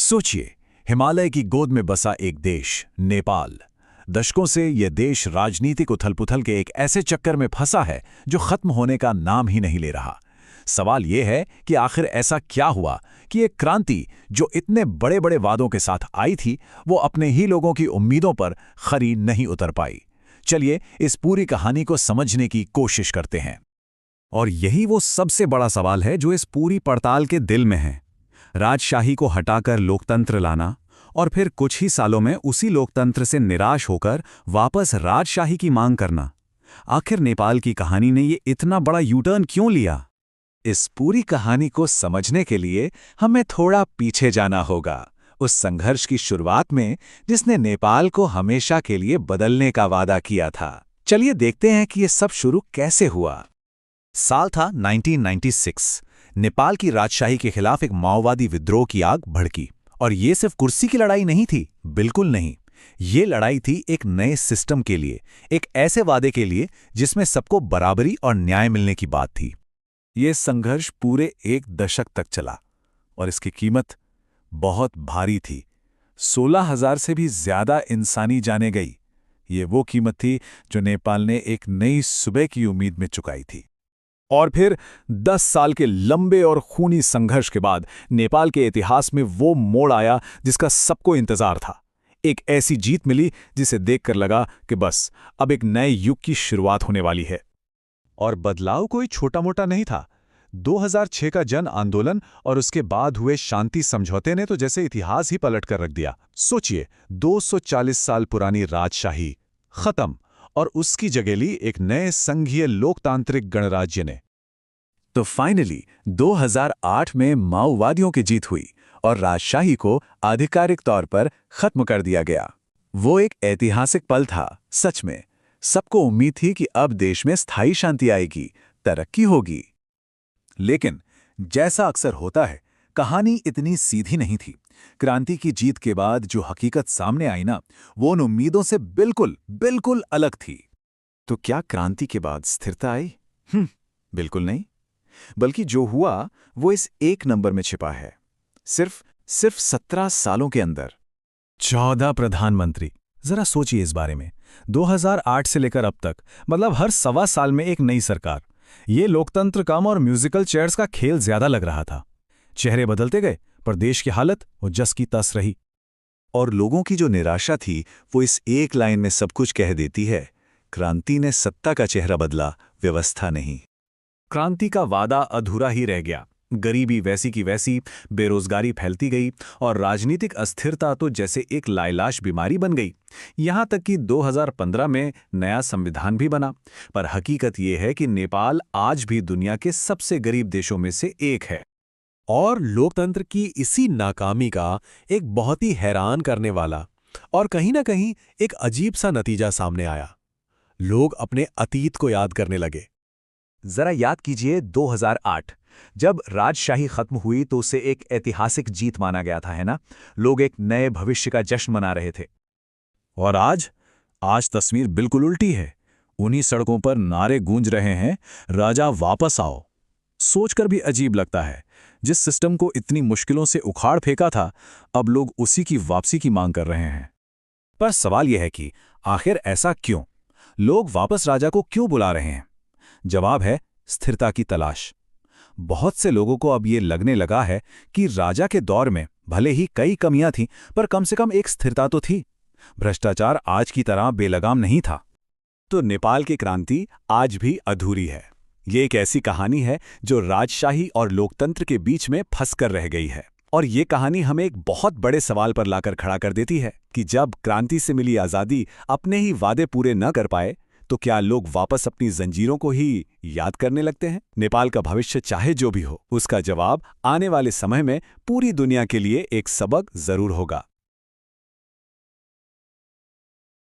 सोचिए, हिमालय की गोद में बसा एक देश नेपाल। दशकों से यह देश राजनीतिक उथल-पुथल के एक ऐसे चक्कर में फंसा है जो खत्म होने का नाम ही नहीं ले रहा। सवाल यह है कि आखिर ऐसा क्या हुआ कि एक क्रांति जो इतने बड़े-बड़े वादों के साथ आई थी, वो अपने ही लोगों की उम्मीदों पर खरी नहीं उतर पाई। चलिए इस पूरी कहानी को समझने की कोशिश करते हैं। और यही वो सबसे बड़ा सवाल है जो इस पूरी पड़ताल के दिल में है। राजशाही को हटाकर लोकतंत्र लाना और फिर कुछ ही सालों में उसी लोकतंत्र से निराश होकर वापस राजशाही की मांग करना। आखिर नेपाल की कहानी ने ये इतना बड़ा यूटर्न क्यों लिया? इस पूरी कहानी को समझने के लिए हमें थोड़ा पीछे जाना होगा, उस संघर्ष की शुरुआत में जिसने नेपाल को हमेशा के लिए बदलने का वादा किया था। चलिए देखते हैं कि ये सब शुरू कैसे हुआ। साल था 1996। नेपाल की राजशाही के खिलाफ एक माओवादी विद्रोह की आग भड़की। और ये सिर्फ कुर्सी की लड़ाई नहीं थी, बिल्कुल नहीं। ये लड़ाई थी एक नए सिस्टम के लिए, एक ऐसे वादे के लिए जिसमें सबको बराबरी और न्याय मिलने की बात थी। ये संघर्ष पूरे एक दशक तक चला और इसकी कीमत बहुत भारी थी। 16,000 से भी ज्यादा इंसानी जानें गई। ये वो कीमत थी जो नेपाल ने एक नई सुबह की उम्मीद में चुकाई थी। और फिर 10 साल के लंबे और खूनी संघर्ष के बाद नेपाल के इतिहास में वो मोड़ आया जिसका सबको इंतजार था। एक ऐसी जीत मिली जिसे देखकर लगा कि बस अब एक नए युग की शुरुआत होने वाली है। और बदलाव कोई छोटा-मोटा नहीं था। 2006 का जन आंदोलन और उसके बाद हुए शांति समझौते ने तो जैसे इतिहास ही पलट कर रख दिया। सोचिए, 240 साल पुरानी राजशाही खत्म और उसकी जगह ली एक नए संघीय लोकतांत्रिक गणराज्य ने। तो फाइनली 2008 में माओवादियों की जीत हुई और राजशाही को आधिकारिक तौर पर खत्म कर दिया गया। वो एक ऐतिहासिक पल था, सच में। सबको उम्मीद थी कि अब देश में स्थायी शांति आएगी, तरक्की होगी। लेकिन जैसा अक्सर होता है, कहानी इतनी सीधी नहीं थी। क्रांति की जीत के बाद जो हकीकत सामने आई ना, वो उन उम्मीदों से बिल्कुल अलग थी। तो क्या क्रांति के बाद स्थिरता आई? बिल्कुल नहीं। बल्कि जो हुआ वो इस एक नंबर में छिपा है। सिर्फ 17 सालों के अंदर 14 प्रधानमंत्री। जरा सोचिए इस बारे में। 2008 से लेकर अब तक, मतलब हर सवा साल में एक नई सरकार। ये लोकतंत्र कम और म्यूजिकल चेयर्स का खेल ज्यादा लग रहा था। चेहरे बदलते गए पर देश की हालत वो जस की तस रही। और लोगों की जो निराशा थी वो इस एक लाइन में सब कुछ कह देती है। क्रांति ने सत्ता का चेहरा बदला, व्यवस्था नहीं। क्रांति का वादा अधूरा ही रह गया। गरीबी वैसी की वैसी, बेरोजगारी फैलती गई और राजनीतिक अस्थिरता तो जैसे एक लाइलाश बीमारी बन गई। यहां तक कि 2015 में नया संविधान भी बना। पर हकीकत यह है कि नेपाल आज भी दुनिया के सबसे गरीब देशों में से एक है। और लोकतंत्र की इसी नाकामी का एक बहुत ही हैरान करने वाला और कहीं ना कहीं एक अजीब सा नतीजा सामने आया। लोग अपने अतीत को याद करने लगे। जरा याद कीजिए 2008 जब राजशाही खत्म हुई तो उसे एक ऐतिहासिक जीत माना गया था, है ना? लोग एक नए भविष्य का जश्न मना रहे थे। और आज तस्वीर बिल्कुल उल्टी है। उन्हीं सड़कों पर नारे गूंज रहे हैं, राजा वापस आओ। सोचकर भी अजीब लगता है। जिस सिस्टम को इतनी मुश्किलों से उखाड़ फेंका था, अब लोग उसी की वापसी की मांग कर रहे हैं। पर सवाल यह है कि आखिर ऐसा क्यों? लोग वापस राजा को क्यों बुला रहे हैं? जवाब है स्थिरता की तलाश। बहुत से लोगों को अब ये लगने लगा है कि राजा के दौर में भले ही कई कमियां थीं, पर कम से कम एक स्थिरता तो थी। भ्रष्टाचार आज की तरह बेलगाम नहीं था। तो नेपाल की क्रांति आज भी अधूरी है। ये एक ऐसी कहानी है जो राजशाही और लोकतंत्र के बीच में फंसकर रह गई है। और ये कहानी हमें एक बहुत बड़े सवाल पर लाकर खड़ा कर देती है कि जब क्रांति से मिली आज़ादी अपने ही वादे पूरे न कर पाए, तो क्या लोग वापस अपनी जंजीरों को ही याद करने लगते हैं? नेपाल का भविष्य चाहे जो भी हो, उसका जवाब आने वाले समय में पूरी दुनिया के लिए एक सबक जरूर होगा।